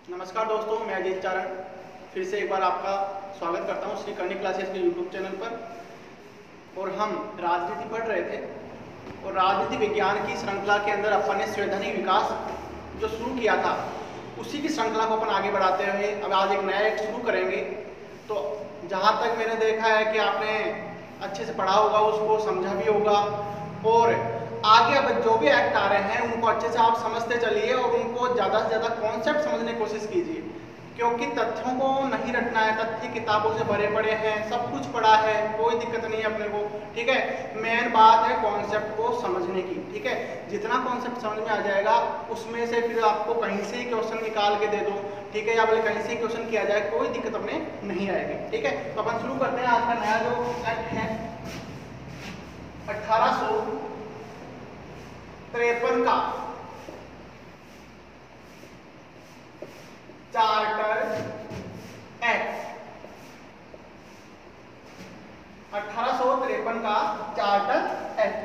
नमस्कार दोस्तों, मैं अजीत चारण फिर से एक बार आपका स्वागत करता हूं श्री करणी क्लासेस के यूट्यूब चैनल पर। और हम राजनीति पढ़ रहे थे और राजनीति विज्ञान की श्रृंखला के अंदर अपन ने संवैधानिक विकास जो शुरू किया था उसी की श्रृंखला को अपन आगे बढ़ाते हुए अब आज एक नया एक्ट शुरू करेंगे। तो जहाँ तक मैंने देखा है कि आपने अच्छे से पढ़ा होगा, उसको समझा भी होगा और आगे अब जो भी एक्ट आ रहे हैं उनको अच्छे से आप समझते चलिए और उनको ज़्यादा से ज़्यादा कॉन्सेप्ट समझने की कोशिश कीजिए, क्योंकि तथ्यों को नहीं रटना है। तथ्य किताबों से भरे पड़े हैं, सब कुछ पढ़ा है, कोई दिक्कत नहीं है अपने को। ठीक है, मेन बात है कॉन्सेप्ट को समझने की। ठीक है, जितना कॉन्सेप्ट समझ में आ जाएगा उसमें से फिर आपको कहीं से ही क्वेश्चन निकाल के दे दो, ठीक है, या बोले कहीं से ही क्वेश्चन किया जाए, कोई दिक्कत अपने नहीं आएगी। ठीक है, तो अपन शुरू करते हैं। आज का नया जो एक्ट है 1853 का चार्टर एक्ट। 1853 का चार्टर एक्ट।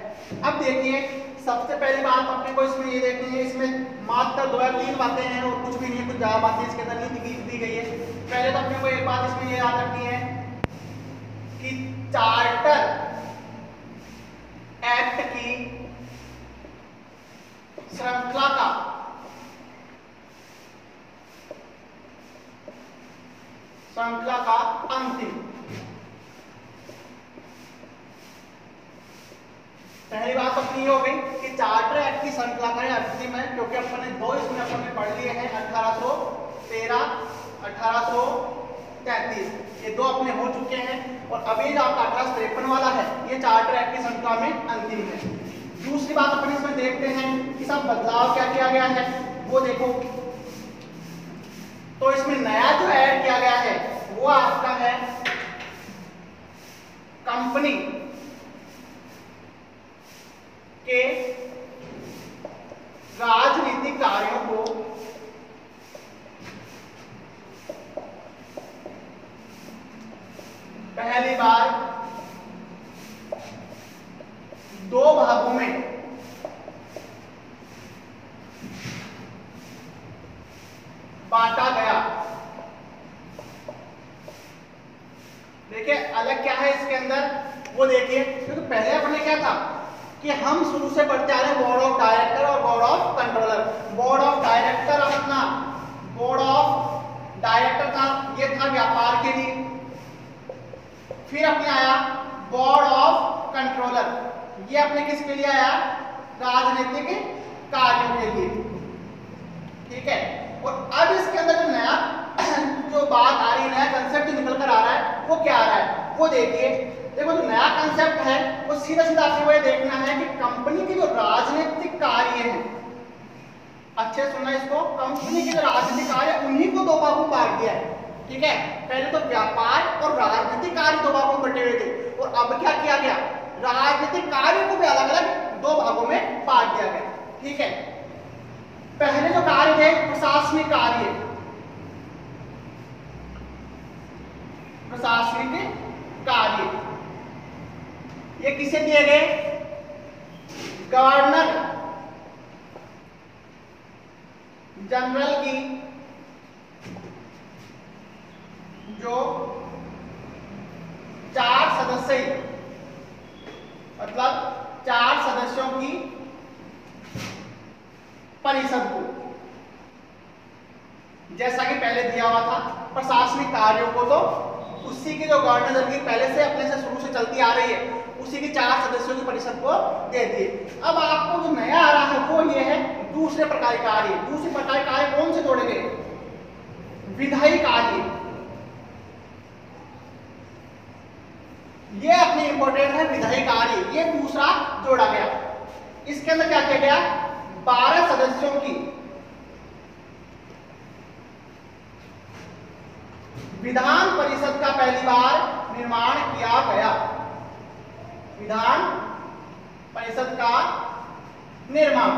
अब देखिए, सबसे पहली बात अपने को इसमें ये देखनी है, इसमें मात्र 2 या 3 बातें हैं और कुछ भी नहीं है, कुछ ज्यादा बातें इसके अंदर नहीं दी गई है। पहले तो अपने को एक बात इसमें ये याद रखनी है कि चार्टर एक्ट की श्रृंखला का अंतिम, पहली बात अपनी हो गई कि चार्टर एक्ट की श्रृंखला का अंतिम है, क्योंकि अपन ने 2 इसमें अपन ने पढ़ लिए हैं, 1813, 1833, ये 2 अपने हो चुके हैं और अभी जो आपका 1853 वाला है ये चार्टर एक्ट की श्रृंखला में अंतिम है। दूसरी बात अपन इसमें देखते हैं कि सब बदलाव क्या किया गया है वो देखो। तो इसमें नया जो ऐड किया गया है वो आपका है कंपनी के राजनीतिक कार्यों को पहली बार 2 भागों में बांटा गया। देखिए अलग क्या है इसके अंदर वो देखिए, क्योंकि पहले अपने क्या था कि हम शुरू से पढ़ते आ रहे हैं बोर्ड ऑफ डायरेक्टर और board of controller. Board of director अपना बोर्ड ऑफ डायरेक्टर था, ये था व्यापार के लिए। फिर अपने आया बोर्ड ऑफ कंट्रोलर, ये अपने किसके लिए आया? राजनीतिक कार्यों के लिए। ठीक है, और अब इसके अंदर जो नया जो बात आ रही है, नया कंसेप्ट जो निकल कर आ रहा है वो क्या आ रहा है वो देखिए। देखो जो नया कंसेप्ट है वो सीधा सीधा आपको ये देखना है कि कंपनी के जो राजनीतिक कार्य हैं, अच्छे सुनना इसको, कंपनी के जो राजनीतिक कार्य उन्हीं को 2 भागों में बांट दिया है। ठीक है, पहले तो व्यापार और राजनीतिक कार्य 2 भागों में बटे हुए थे और अब क्या किया गया? राजनीतिक कार्य को भी अलग अलग 2 भागों में बांट दिया गया। ठीक है, पहले जो कार्य थे प्रशासनिक कार्य, प्रशासनिक कार्य ये किसे दिए गए? गवर्नर जनरल की जो 4 सदस्य, मतलब 4 सदस्यों की परिषद को, जैसा कि पहले दिया हुआ था। प्रशासनिक कार्यों को तो उसी की जो गवर्नर जनरल की पहले से अपने से शुरू से चलती आ रही है उसी की 4 सदस्यों की परिषद को दे दिए। अब आपको जो नया आ रहा है वो ये है दूसरे प्रकार के कार्य। दूसरे प्रकार के कार्य कौन से जोड़े गए? विधायी कार्य। ये अपनी इंपॉर्टेंट है, विधायी कार्य ये दूसरा जोड़ा गया। इसके अंदर क्या किया गया? 12 सदस्यों की विधान परिषद का पहली बार निर्माण किया गया। विधान परिषद का निर्माण,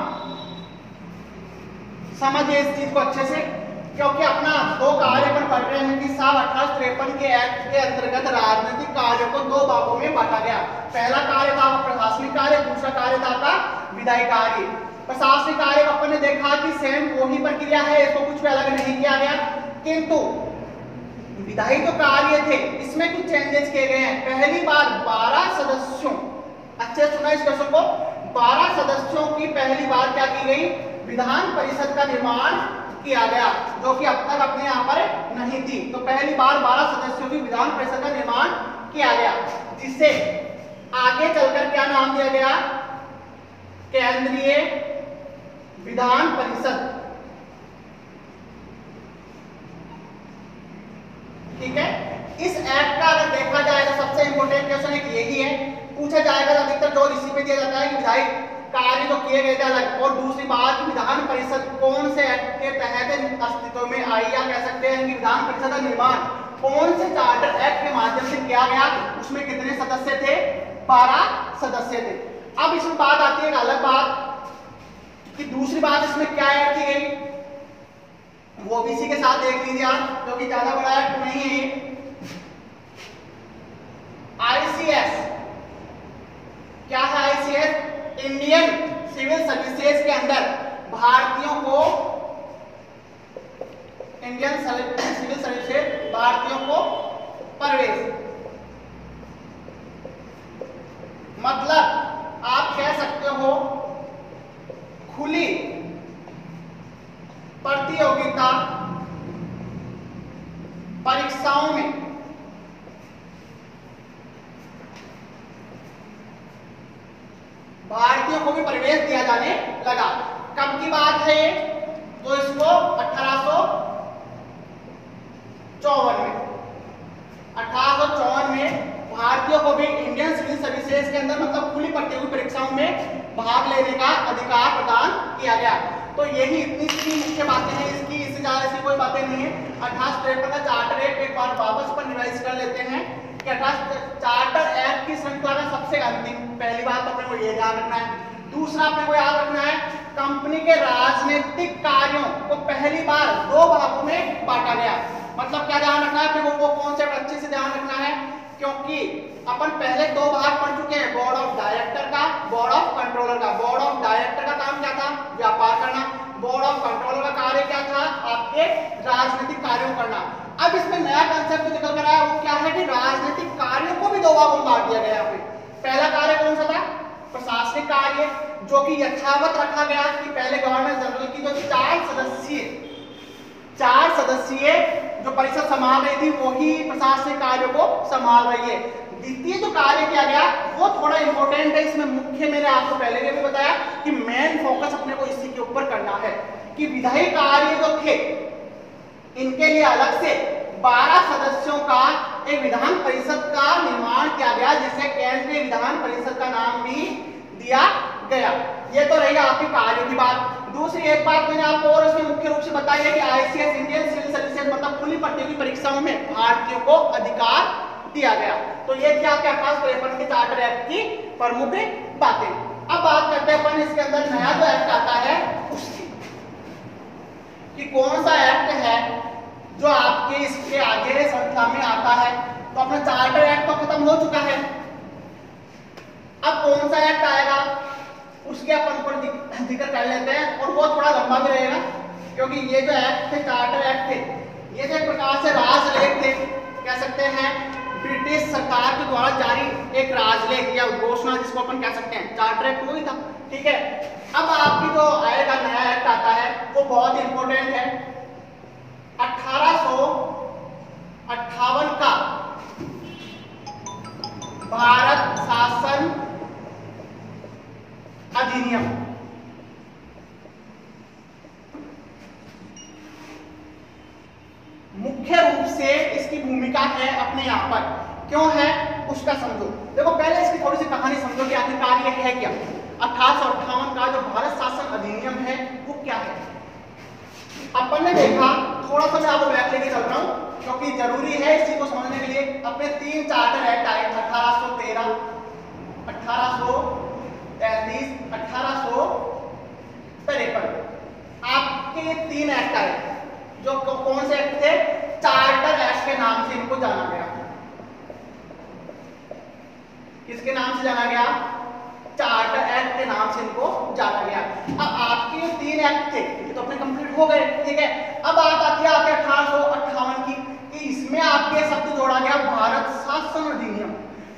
समझिए इस चीज को अच्छे से, क्योंकि अपना 2 कार्य पर पढ़ रहे हैं कि साल 1853 के एक्ट के अंतर्गत राजनीतिक कार्यों को 2 भागों में बांटा गया। पहला कार्य था प्रशासनिक कार्य, दूसरा कार्य था विधायी कार्य। प्रशासनिक कार्य को अपन ने ने देखा कि सेम वही प्रक्रिया है, इसको कुछ भी अलग नहीं किया गया, किंतु विधायी जो कार्य थे इसमें कुछ चेंजेस किए गए हैं। पहली बार 12 सदस्यों, अच्छे सुना इस क्वेश्चन को, 12 सदस्यों की पहली बार क्या की गई, विधान परिषद का निर्माण किया गया, जो कि अब तक अपने यहाँ पर नहीं थी। तो पहली बार 12 सदस्यों की विधान परिषद का निर्माण किया गया, जिसे आगे चलकर क्या नाम दिया गया, केंद्रीय विधान परिषद। ठीक है, इस एक्ट का अगर देखा जाए तो सबसे इंपॉर्टेंट क्वेश्चन एक यही है, पूछा जाएगा अधिकतर जो इसी पे दिया जाता है कि विधायी कार्य जो किए गए थे अलग, और दूसरी बात विधान परिषद कौन से एक्ट के तहत अस्तित्व में आई, या कह सकते हैं कि विधान परिषद का निर्माण कौन से चार्टर एक्ट के माध्यम से किया गया, उसमें कितने सदस्य थे, 12 सदस्य थे। अब इसमें बात आती है एक अलग बात कि दूसरी बात इसमें क्या ऐड की गई, वो भी इसी के साथ देख लीजिए आप, क्योंकि ज्यादा बड़ा एक्ट नहीं है। आईसीएस क्या है, आईसीएस इंडियन सिविल सर्विसेज के अंदर भारतीयों को, इंडियन सिविल सर्विसेज भारतीयों को प्रवेश, मतलब आप कह सकते हो खुली प्रतियोगिता परीक्षाओं में भारतीयों को भी प्रवेश दिया जाने लगा। कब की बात है ये, तो इसको 1854 में, 1854 में भारतीयों को भी इंडियन सिविल सर्विसेज के अंदर मतलब खुली प्रतियोगी परीक्षाओं में भाग लेने का अधिकार प्रदान किया गया। तो यही इतनी सी मुख्य बातें हैं इसकी, इससे ज्यादा ऐसी कोई बातें नहीं है। 1853 का चार्टर एक्ट एक बार वापस पर रिवाइज कर लेते हैं कि 18 चार्टर एक्ट की श्रृंखला का सबसे अंतिम, पहली बात अपने को ये ध्यान रखना है। दूसरा अपने को याद रखना है, कंपनी के राजनीतिक कार्यों को पहली बार 2 भागों में बांटा गया। मतलब क्या ध्यान रखना है अपने को, वो कॉन्सेप्ट अच्छे से ध्यान रखना है, क्योंकि अपन पहले 2 भाग पढ़ चुके हैं, बोर्ड ऑफ डायरेक्टर का, बोर्ड ऑफ कंट्रोलर का। बोर्ड ऑफ डायरेक्टर का काम क्या था, व्यापार करना। बोर्ड ऑफ कंट्रोलर का कार्य क्या था, आपके राजनीतिक कार्यों करना। अब इसमें नया कंसेप्ट निकल कर आया, वो क्या है कि राजनीतिक कार्यों को भी 2 भागों में बांट दिया गया। यहाँ पे पहला कार्य कौन सा था, प्रशासनिक कार्य, जो कि यथावत रखा गया कि पहले गवर्नर जनरल की जो 4 सदस्यीय जो परिषद संभाल रही थी वही प्रशासनिक कार्यों को संभाल रही है। द्वितीय जो कार्य किया गया वो थोड़ा इंपॉर्टेंट है, इसमें मुख्य मैंने आपको पहले भी बताया कि मेन फोकस अपने को इसी के ऊपर करना है कि विधायी कार्य जो थे इनके लिए अलग से 12 सदस्यों का एक विधान परिषद का निर्माण किया गया, जिसे केंद्रीय विधान परिषद का नाम भी दिया गया। ये तो रहेगा आपकी कार्य की बात। दूसरी एक बात मैंने आपको और इसमें मुख्य रूप से बताई है कि आईसीएस इंडियन सिविल सर्विसेज मतलब खुली प्रतियोगी परीक्षाओं में भारतीयों को अधिकार दिया गया। तो ये क्या क्या 1853 के चार्टर एक्ट की प्रमुख बातें। अब बात करते हैं अपन इसके अंदर नया जो एक्ट आता है उसकी, कि कौन सा एक्ट है जो आपके इसके आगे श्रृंखला में आता है। तो अपना चार्टर एक्ट तो खत्म हो चुका है, अब कौन सा एक्ट आएगा उसके अपन ऊपर जिक्र कर लेते हैं, और वो थोड़ा लंबा भी रहेगा क्योंकि ये जो एक्ट थे, चार्टर एक्ट थे, ये जो एक प्रकार से राजलेख थे, कह सकते हैं ब्रिटिश सरकार के द्वारा जारी एक राजलेख या घोषणा जिसको अपन कह सकते हैं, चार्टर एक्ट वही था। ठीक है, अब आपकी जो आएगा नया एक्ट आता है वो बहुत इंपॉर्टेंट है। 1858 का भारत शासन अधिनियम। मुख्य रूप से इसकी भूमिका है अपने यहाँ पर, क्यों है उसका समझो। देखो पहले इसकी थोड़ी सी कहानी समझो कि आखिरकार ये है क्या। 1858 का जो भारत शासन अधिनियम है वो क्या है। अपन ने देखा, थोड़ा सा मैं आपको बैक लेके चल रहा हूँ क्योंकि जरूरी है इस चीज को समझने के लिए। अपने 3 चार्टर एक्ट आए, 1813, 1833, 1853। आपके 3 एक्ट आए जो कौन से एक्ट थे, चार्टर एक्ट के नाम से इनको जाना गया। किसके नाम से जाना गया, चार्टर एक्ट के नाम से इनको जाना गया। अब आपके 3 3 एक्ट थे, ये तो अपने कंप्लीट हो गए, ठीक है। अब बात आती है आपके 1858 की, कि इसमें आपके शब्द जोड़ा गया भारत शासन अधिनियम।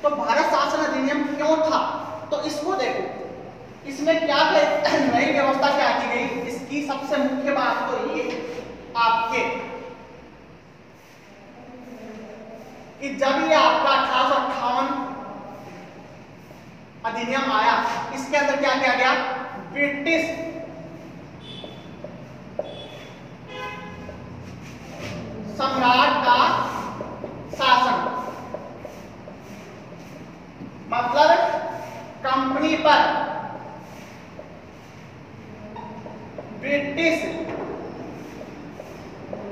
तो भारत शासन अधिनियम क्यों था, तो इसको देखो, इसमें क्या नई व्यवस्था क्या की गई, इसकी सबसे मुख्य बात तो ये आपके कि जब ये आपका 1858 अधिनियम आया, इसके अंदर क्या किया गया, ब्रिटिश सम्राट का शासन, मतलब कंपनी पर ब्रिटिश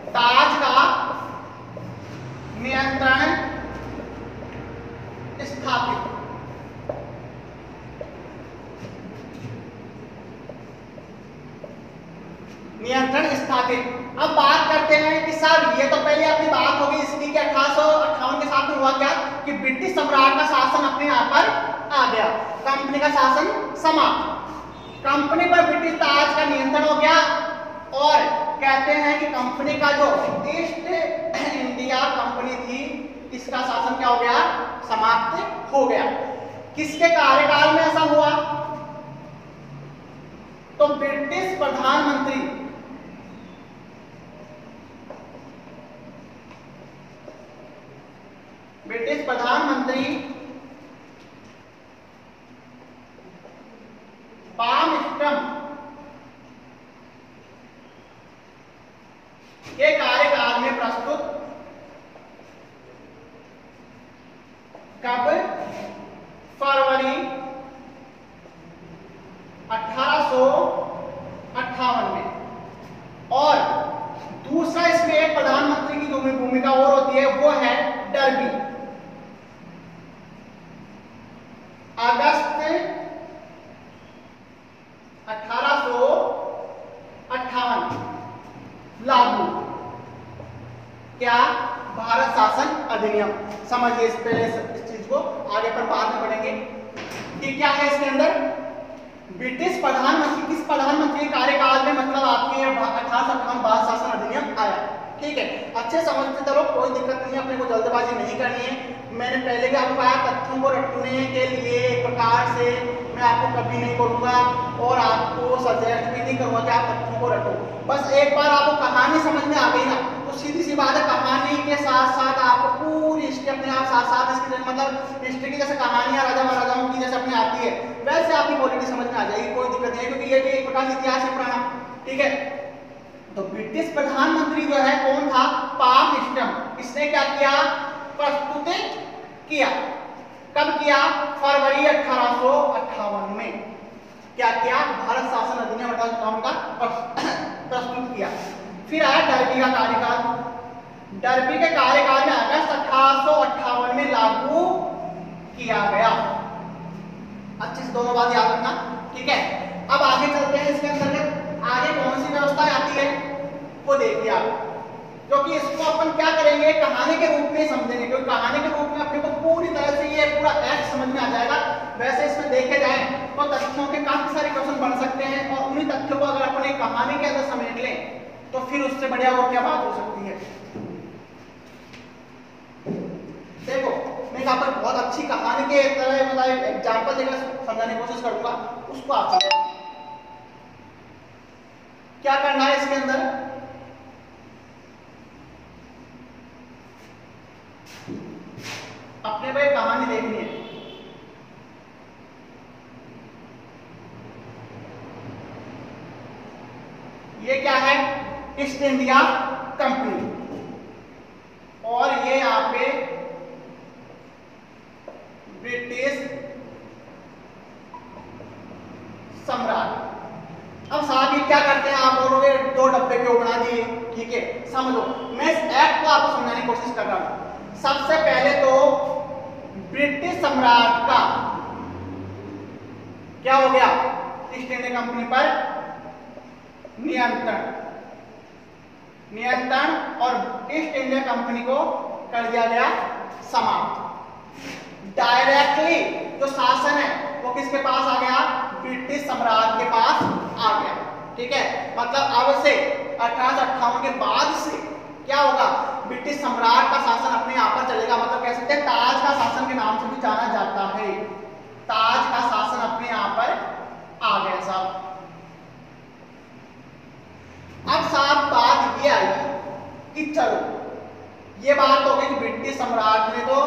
ताज का नियंत्रण स्थापित। नियंत्रण स्थापित। अब बात करते हैं कि सर ये तो पहले अपनी बात होगी इसकी कि 1858 के साथ में हुआ क्या कि ब्रिटिश सम्राट का शासन अपने यहाँ पर आ गया, कंपनी का शासन समाप्त, कंपनी पर ब्रिटिश ताज का नियंत्रण हो गया, और कहते हैं कि कंपनी का जो ईस्ट इंडिया कंपनी थी, इसका शासन क्या हो गया, समाप्त हो गया। किसके कार्यकाल में ऐसा हुआ, तो ब्रिटिश प्रधानमंत्री पामस्ट्रम के कार्यकाल में प्रस्तुत कब, फरवरी 1858 में। और दूसरा इसमें एक प्रधानमंत्री की जो भूमिका और होती है वो है डर्बी, अगस्त 1858 लागू क्या, भारत शासन अधिनियम। समझिए इस पहले इस चीज को, आगे पर बाद में पढ़ेंगे कि क्या है इसके अंदर। ब्रिटिश प्रधानमंत्री, किस प्रधानमंत्री के कार्यकाल में मतलब आपके 1858 भारत शासन अधिनियम आया, ठीक है। अच्छे समझते चलो, कोई दिक्कत नहीं है, अपने को जल्दबाजी नहीं करनी है। मैंने पहले भी आपको कहा तथ्यों को रटने के लिए एक प्रकार से मैं आपको कभी नहीं बोलूंगा और आपको सजेस्ट भी नहीं करूंगा कि आप तथ्यों को रटो। बस एक बार आपको कहानी समझ में आ गई ना, तो सीधी सी बात है, कहानी के साथ साथ आपको पूरी हिस्ट्री अपने आप साथ साथ इसकी मतलब हिस्ट्री की जैसे कहानियां राजा महाराजाओं की जैसे अपने आती है, वैसे आपकी पॉलिटी समझ में आ जाएगी, कोई दिक्कत नहीं है, क्योंकि ये भी एक प्रकार से इतिहास है पुराना, ठीक है। तो ब्रिटिश प्रधानमंत्री जो है कौन था, पामस्ट्रम। इसने क्या किया, प्रस्तुत किया, कब किया, फरवरी 1858 में क्या किया, भारत शासन अधिनियम 1858 का प्रस्तुत किया। फिर आया डर्बी का कार्यकाल, डर्बी के कार्यकाल में अगस्त 1858 में लागू किया गया। अच्छे से दोनों बात याद रखना, ठीक है। अब आगे चलते हैं, इसके अंतर्गत आगे कौन सी व्यवस्था आती है वो देखिए आप, क्योंकि इसको अपन क्या करेंगे, कहानी के रूप में समझेंगे, क्योंकि कहानी के रूप में अपने को पूरी तरह से ये पूरा एक्ट समझ में आ जाएगा। वैसे इसमें देखे जाए तो तथ्यों के काफी सारे क्वेश्चन बन सकते हैं, और उन्हीं तथ्यों को अगर अपन एक कहानी के अंदर समेट लें तो फिर उससे बढ़िया और क्या बात हो सकती है। देखो मैं आपको बहुत अच्छी कहानी के तरह मतलब एग्जाम्पल देकर समझाने की कोशिश करूंगा, उसको आप क्या करना है इसके अंदर, अपने को एक कहानी देखनी है। ये क्या है, ईस्ट इंडिया कंपनी, और ये यहाँ पे ब्रिटिश सम्राट। अब साहब ये क्या करते हैं, आप बोलोगे 2 डब्बे क्यों बना दिए, ठीक है, समझो मैं इस एक्ट को आपको समझाने की कोशिश कर रहा हूं। सबसे पहले तो ब्रिटिश सम्राट का क्या हो गया, ईस्ट इंडिया कंपनी पर नियंत्रण और ईस्ट इंडिया कंपनी को कर दिया गया समाप्त। डायरेक्टली जो शासन है वो किसके पास आ गया, ब्रिटिश सम्राट के पास आ गया। ठीक है, मतलब अब से 1858 के बाद से क्या होगा, ब्रिटिश सम्राट का शासन अपने यहाँ पर चलेगा। मतलब कह सकते हैं ताज का शासन के नाम से भी जाना जाता है। ताज का शासन अपने यहाँ पर आ गया साहब। अब साहब बात ये आई कि चलो ये बात हो गई कि ब्रिटिश सम्राट ने तो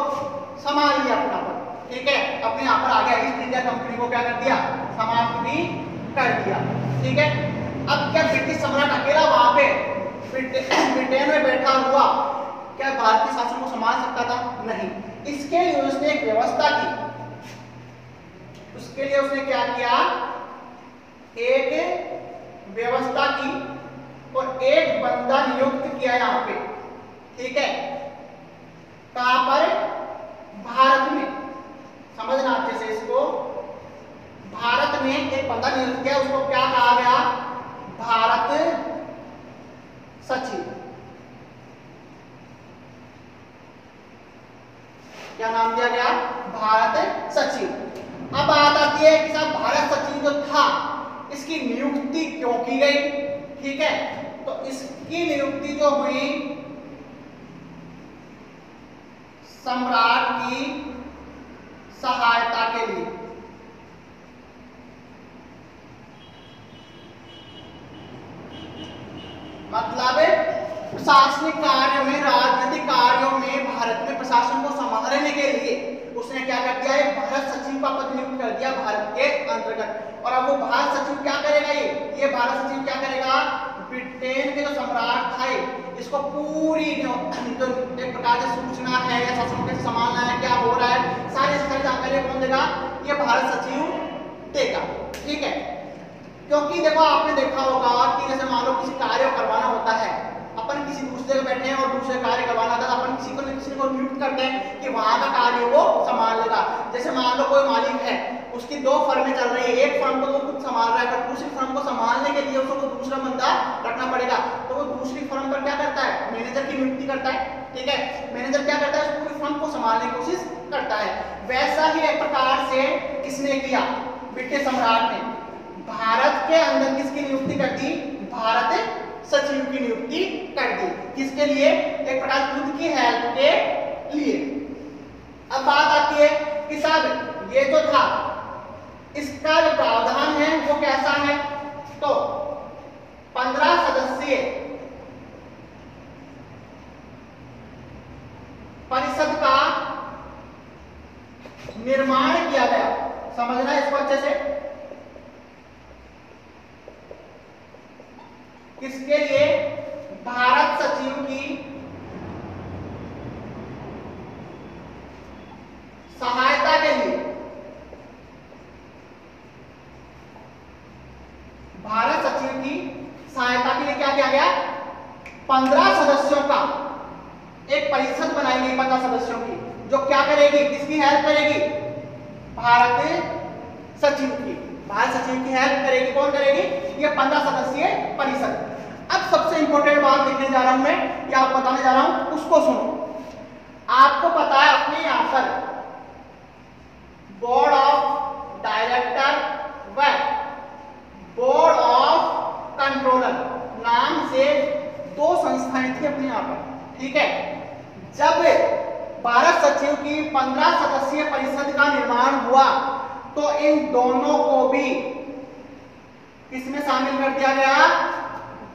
संभाल लिया अपना पर, ठीक है, अपने यहाँ पर आ गया। ईस्ट इंडिया कंपनी को क्या कर दिया, समाप्त भी कर दिया, ठीक है। अब क्या ब्रिटिश सम्राट अकेला वहां पे ब्रिटेन में बैठा हुआ क्या भारतीय शासन को संभाल सकता था? नहीं। इसके लिए उसने एक व्यवस्था की। उसके लिए उसने क्या किया, एक व्यवस्था की और एक बंदा नियुक्त किया यहाँ पे, ठीक है। कहां पर? भारत में। समझना अच्छे से इसको। भारत में एक बंदा नियुक्त किया, उसको क्या कहा गया, भारत सचिव। क्या नाम दिया गया, भारत सचिव। अब बात आती है कि साहब भारत सचिव जो था इसकी नियुक्ति क्यों की गई, ठीक है। तो इसकी नियुक्ति जो हुई सम्राट की सहायता के लिए। मतलब प्रशासनिक कार्यों में, राजनीतिक कार्यों में भारत में प्रशासन को संभालने के लिए उसने क्या कर दिया, एक भारत सचिव का पद नियुक्त कर दिया भारत के अंतर्गत। और अब वो भारत सचिव क्या करेगा, ये भारत सचिव क्या करेगा, ब्रिटेन के जो सम्राट थे इसको पूरी जो एक प्रकार से सूचना है या शासन कैसे संभालना है, क्या हो रहा है, सारी जानकारी कौन देगा, ये भारत सचिव देगा, ठीक है। क्योंकि देखो आपने देखा होगा कि जैसे मान लो किसी कार्य करवाना होता है, अपन किसी दूसरे जगह बैठे हैं और दूसरे कार्य करवाना था, अपन किसी को नियुक्त करते हैं कि वहां का कार्य वो संभाल लेगा। जैसे मान लो कोई मालिक है, उसकी दो फर्में चल रही है, एक फर्म को वो खुद संभाल रहा है, तो दूसरी फर्म को संभालने के लिए उसको दूसरा बंदा रखना पड़ेगा। तो वो दूसरी फर्म पर क्या करता है, मैनेजर की नियुक्ति करता है, ठीक है। मैनेजर क्या करता है, उस पूरी फर्म को संभालने की कोशिश करता है। वैसा ही एक प्रकार से किसने किया, ब्रिटिश सम्राट ने भारत के अंदर किसकी नियुक्ति कर दी, भारत सचिव की नियुक्ति कर दी। किसके लिए, एक प्रकार खुद की हेल्प के लिए। अब बात आती है कि साहब ये जो था इसका जो प्रावधान है वो कैसा है, तो 15 सदस्यीय परिषद का निर्माण किया गया। समझना इसको अच्छे से। किसके लिए, भारत सचिव की सहायता के लिए। भारत सचिव की सहायता के लिए क्या किया गया, 15 सदस्यों का एक परिषद बनाई गई, 15 सदस्यों की, जो क्या करेगी, किसकी हेल्प करेगी, भारत सचिव की। भारत सचिव की हेल्प करेगी, कौन करेगी, ये 15 सदस्यीय परिषद। अब सबसे इंपॉर्टेंट बात लिखने जा रहा हूं मैं, या आप बताने जा रहा हूं, उसको सुनो। आपको पता है अपने यहां पर बोर्ड ऑफ डायरेक्टर व बोर्ड ऑफ कंट्रोलर नाम से दो संस्थाएं थी अपने यहां पर, ठीक है। जब भारत सचिव की 15 सदस्यीय परिषद का निर्माण हुआ तो इन दोनों को भी किसमें शामिल कर दिया गया,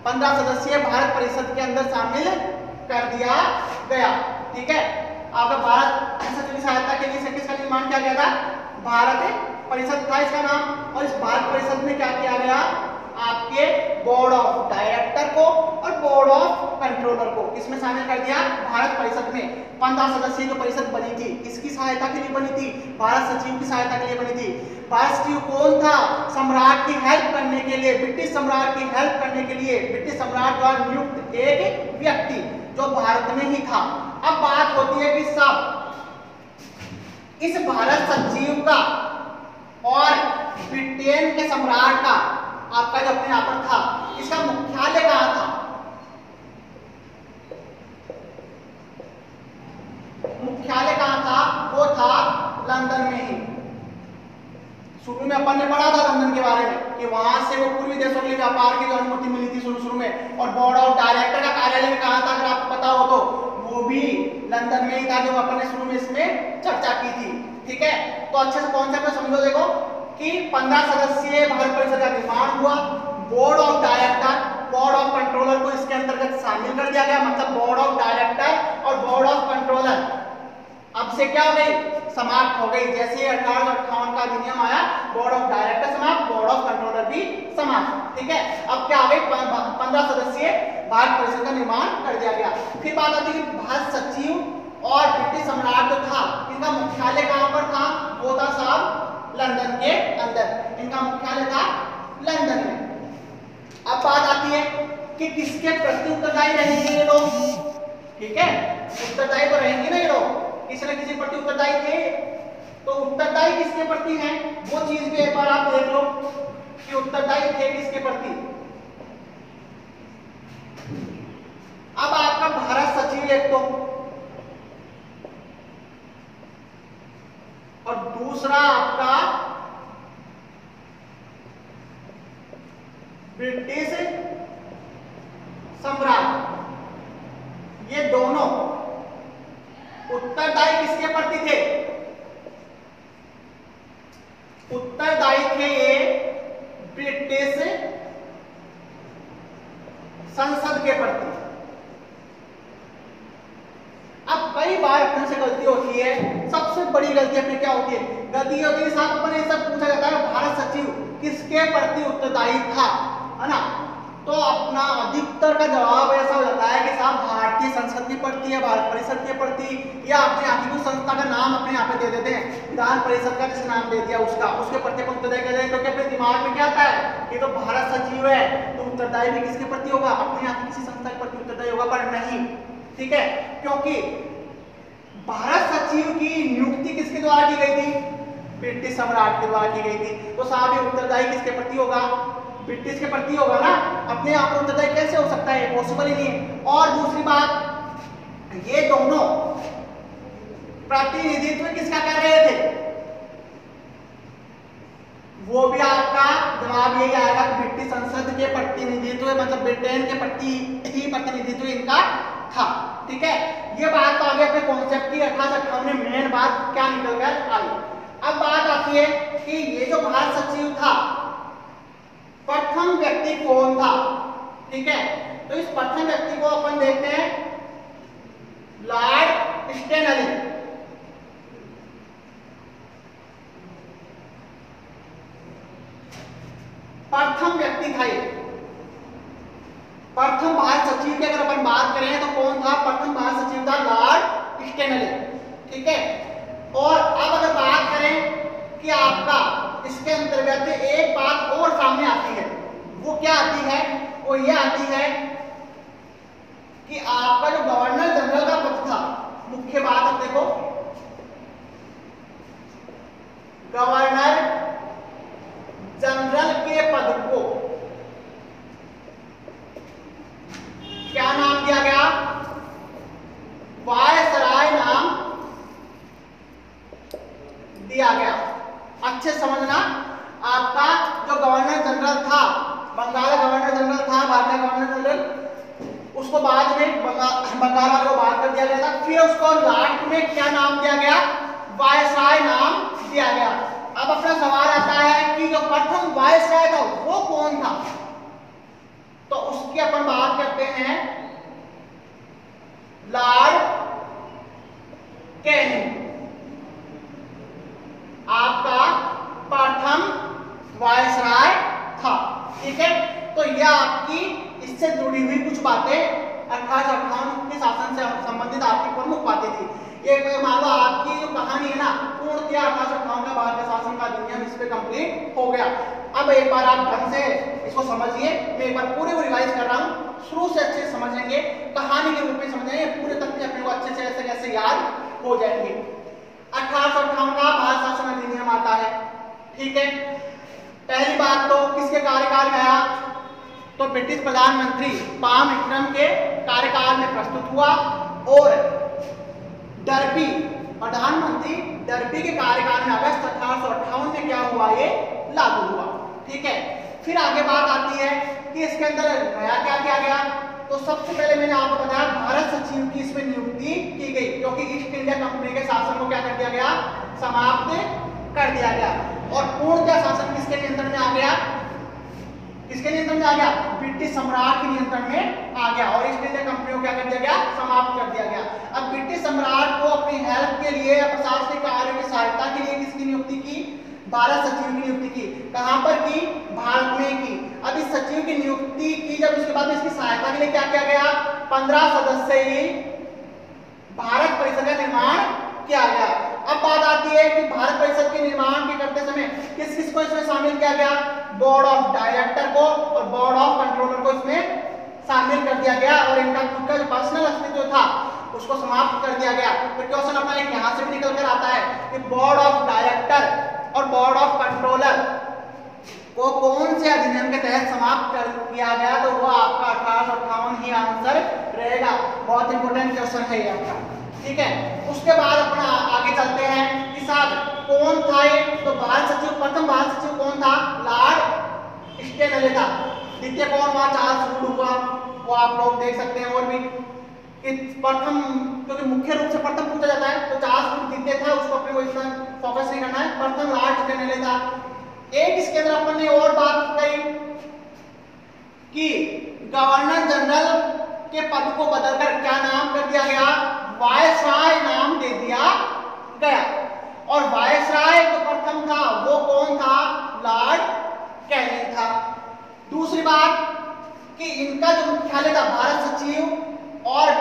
15 सदस्यीय भारत परिषद के अंदर शामिल कर दिया गया, ठीक है। आपका भारत सचिव की सहायता के लिए किसका निर्माण किया गया था, भारत परिषद था इसका नाम। और इस भारत परिषद में क्या किया गया, आपके बोर्ड ऑफ डायरेक्टर को और बोर्ड ऑफ कंट्रोलर को किसमें शामिल कर दिया, भारत परिषद में। 15 सदस्यीय जो परिषद बनी थी किसकी सहायता के लिए बनी थी, भारत सचिव की सहायता के लिए बनी थी। भारत सचिव कौन था, सम्राट की हेल्प करने के लिए, ब्रिटिश सम्राट की हेल्प करने के लिए ब्रिटिश सम्राट द्वारा नियुक्त एक व्यक्ति जो भारत में ही था। अब बात होती है कि सब इस भारत सचिव का और ब्रिटेन के सम्राट का आपका जो अपने यहाँ पर था, इसका मुख्यालय कहां था, मुख्यालय कहां था, वो था लंदन में ही। शुरू में अपन ने पढ़ा था लंदन के बारे में कि वहां से वो पूरी पूर्वी देशों के लिए व्यापार की जो अनुमति मिली थी शुरू में, और बोर्ड ऑफ डायरेक्टर का कार्यालय भी कहाँ था अगर आपको पता हो तो, वो भी लंदन में ही था, जो अपन ने शुरू में इसमें चर्चा की थी। ठीक है, तो अच्छे से कॉन्सेप्ट समझो। देखो कि 15 सदस्यीय भारत परिषद का निर्माण हुआ, board of director, board of controller को इसके अंतर्गत शामिल कर दिया गया, मतलब बोर्ड ऑफ डायरेक्टर और बोर्ड ऑफ कंट्रोलर अब से क्या हो गई, समाप्त हो गई। जैसे 1858 का अधिनियम आया, बोर्ड ऑफ डायरेक्टर समाप्त, बोर्ड ऑफ कंट्रोलर भी समाप्त। ठीक है, अब क्या हो गई, 15 सदस्यीय भारत परिषद का निर्माण कर दिया गया। फिर बात आती है भारत सचिव और ब्रिटिश सम्राट जो था, इनका मुख्यालय कहां पर था, वो था साहब लंदन के अंदर, इनका मुख्यालय था लंदन में। अब बात आती है कि किसके प्रति उत्तरदायी रहेंगे ये लोग। ठीक है, उत्तरदायी तो रहेंगे ना ये लोग, किसी न किसी प्रति उत्तरदायी थे, तो उत्तरदायी किसके प्रति हैं वो चीज भी एक बार आप देख लो कि उत्तरदायी थे किसके प्रति। अब आपका भारत सचिव एक तो, और दूसरा आपका ब्रिटिश सम्राट, ये दोनों उत्तरदायी किसके प्रति थे, उत्तरदायी थे ये ब्रिटिश संसद के प्रति। अब कई बार अपने से गलती होती है, सबसे बड़ी गलती अपने क्या होती है, गलती होती है साहब अपने सब पूछा जाता है भारत सचिव किसके प्रति उत्तरदायी था, है ना, तो अपना अधिकतर का जवाब ऐसा हो जाता है कि साहब भारतीय संसद के प्रति या भारत परिषद के प्रति, या अपने यहाँ की कुछ संस्था का नाम अपने यहाँ पे दे देते हैं, विधान परिषद का जैसे नाम दे दिया उसका, उसके प्रति उत्तरदायी कर देंगे, क्योंकि अपने दिमाग में क्या आता है कि तो भारत सचिव है तो उत्तरदायी भी किसके प्रति होगा, अपने यहाँ की किसी संस्था के प्रति उत्तरदायी होगा, पर नहीं। ठीक है, क्योंकि भारत सचिव की नियुक्ति किसके द्वारा की गई थी, ब्रिटिश सम्राट के द्वारा की गई थी, तो साहब ये उत्तरदायी किसके प्रति होगा, ब्रिटिश के प्रति होगा ना, अपने आप को उत्तरदायी कैसे हो सकता है, पॉसिबल ही नहीं है। और दूसरी बात, ये दोनों प्रतिनिधित्व किसका कर रहे थे, वो भी आपका जवाब यही आएगा कि ब्रिटिश संसद के प्रतिनिधित्व, मतलब ब्रिटेन के प्रति ही प्रतिनिधित्व इनका था। ठीक है, ये बात तो आगे अपने कॉन्सेप्ट की 1858 में मेन बात क्या निकल कर आई। अब बात आती है कि ये जो भारत सचिव था, प्रथम व्यक्ति कौन था। ठीक है, तो इस प्रथम व्यक्ति को अपन देखते हैं लॉर्ड स्टेनली। प्रथम व्यक्ति था ये, प्रथम भारत सचिव की अगर अपन बात करें तो कौन था, प्रथम भारत सचिव था लॉर्ड स्टेनली। ठीक है, और अब अगर बात करें कि आपका इसके अंतर्गत एक बात और सामने आती है, वो क्या आती है, वो ये आती है कि आपका जो गवर्नर जनरल का पद था, मुख्य बात अब देखो, गवर्नर जनरल के पद को क्या नाम दिया गया, वायसराय नाम दिया गया। अच्छे समझना, आपका जो गवर्नर जनरल था, बंगाल गवर्नर जनरल था, भारतीय गवर्नर जनरल, उसको बाद में बंगाल वाले को बात कर दिया गया था, फिर उसको लास्ट में क्या नाम दिया गया, वायसराय नाम दिया गया। अब अपना सवाल आता है कि जो प्रथम वायसराय था वो कौन था, तो उसकी अपन बात करते हैं लॉर्ड कैनिंग, आपका प्रथम वायसराय था। ठीक है, तो यह आपकी इससे जुड़ी हुई कुछ बातें 1858 के शासन से संबंधित आपकी प्रमुख बातें थी। ये मान लो आपकी जो कहानी है ना, पूर्णतः 1858 का भारत का शासन का अधिनियम इस पे कंप्लीट हो गया। अब एक बार आप ढंग से इसको समझिए, मैं एक बार पूरे को रिवाइज कर रहा हूँ, शुरू से अच्छे से समझेंगे, कहानी के रूप में समझेंगे, पूरे तथ्य अपने को अच्छे से ऐसे कैसे याद हो जाएंगे। 1858 का भारत शासन अधिनियम आता है। ठीक है, पहली बात तो किसके कार्यकाल में आया, तो ब्रिटिश प्रधानमंत्री पाम विक्रम के कार्यकाल में प्रस्तुत हुआ, और डर्बी प्रधानमंत्री डर्बी के कार्यकाल में अगस्त 1858 में क्या हुआ, ये लागू हुआ। ठीक है, फिर आगे बात आती है कि इसके अंदर नया क्या किया गया। तो सबसे पहले मैंने आपको बताया भारत सचिव की इसमें नियुक्ति की गई, क्योंकि ईस्ट इंडिया कंपनी के शासन को क्या कर दिया गया, समाप्त कर दिया गया। और पूर्णतः शासन किसके नियंत्रण में आ गया, किसके नियंत्रण में आ गया, ब्रिटिश सम्राट के नियंत्रण में आ गया। और ईस्ट इंडिया कंपनी को क्या कर दिया गया, समाप्त कर दिया गया। अब ब्रिटिश सम्राट को अपनी हेल्प के लिए, प्रशासनिक कार्यों की सहायता के लिए किसकी नियुक्ति की, भारत सचिव की नियुक्ति की। कहां पर की, भारत में की। अब इस सचिव की नियुक्ति की जब, उसके बाद इसकी सहायता के लिए क्या किया गया, 15 सदस्यीय भारत परिषद का निर्माण किया गया। अब बात आती है कि भारत परिषद के निर्माण के करते समय किस किस को इसमें शामिल किया गया, बोर्ड ऑफ डायरेक्टर को और बोर्ड ऑफ कंट्रोलर को इसमें शामिल कर दिया गया। और इनका खुद का जो पर्सनल अस्तित्व था उसको समाप्त कर दिया गया। तो क्वेश्चन अपना एक यहां से भी निकल कर आता है कि बोर्ड ऑफ डायरेक्टर और बोर्ड ऑफ कंट्रोलर को कौन से अधिनियम के तहत समाप्त कर किया गया, तो वो आपका 1858 ही आंसर रहेगा। बहुत इंपॉर्टेंट क्वेश्चन है ये आपका, ठीक है। उसके बाद अपना आगे चलते हैं कि साहब कौन था ये, तो भारत सचिव, प्रथम भारत सचिव कौन था, लॉर्ड स्टेनले था। द्वितीय कौन हुआ, चार्ल्स वुड हुआ, वो आप लोग देख सकते हैं। और भी कि प्रथम, क्योंकि मुख्य रूप से प्रथम पूछा जाता है, तो चार्ल्स वुड द्वितीय था, उसको अपने को इतना फोकस नहीं करना है। प्रथम लॉर्ड स्टेनले था। एक इसके अंदर अपन ने और बात कही कि गवर्नर जनरल के पद को बदलकर क्या नाम कर दिया गया, वायसराय नाम दे दिया गया। और वायसराय जो प्रथम था वो कौन था, लॉर्ड कैनिंग था। दूसरी बात कि इनका जो मुख्यालय था, भारत सचिव और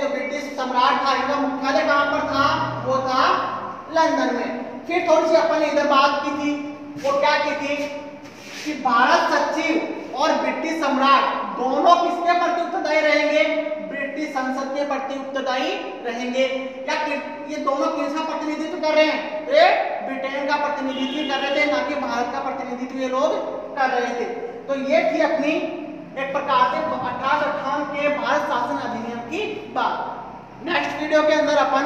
ब्रिटिश सम्राट था, इनका मुख्यालय कहां पर था, वो था लंदन में। फिर थोड़ी सी अपन ने इधर बात की थी, वो क्या की थी कि भारत सचिव और ब्रिटिश सम्राट दोनों किसके प्रति उत्तरदायी रहेंगे, ब्रिटिश संसद के प्रति उत्तरदायी रहेंगे। या ये दोनों किसका प्रतिनिधित्व कर रहे हैं, ये ब्रिटेन का प्रतिनिधित्व कर रहे थे, ना कि भारत का प्रतिनिधित्व ये लोग कर रहे थे। तो ये थी अपनी एक प्रकार से 1858 के भारत शासन अधिनियम की बात। नेक्स्ट वीडियो के अंदर अपन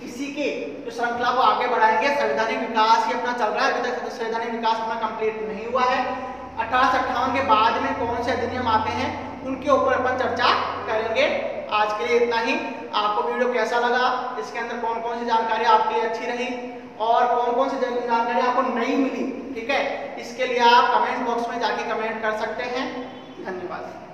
इसी के जो श्रृंखला को आगे बढ़ाएंगे। संवैधानिक विकास ही अपना चल रहा है, अभी तक संवैधानिक विकास अपना कंप्लीट नहीं हुआ है। 1858 के बाद में कौन से अधिनियम आते हैं उनके ऊपर अपन चर्चा करेंगे। आज के लिए इतना ही। आपको वीडियो कैसा लगा, इसके अंदर कौन कौन सी जानकारी आपके लिए अच्छी रही और कौन कौन सी जानकारी आपको नहीं मिली, ठीक है, इसके लिए आप कमेंट बॉक्स में जाके कमेंट कर सकते हैं। धन्यवाद।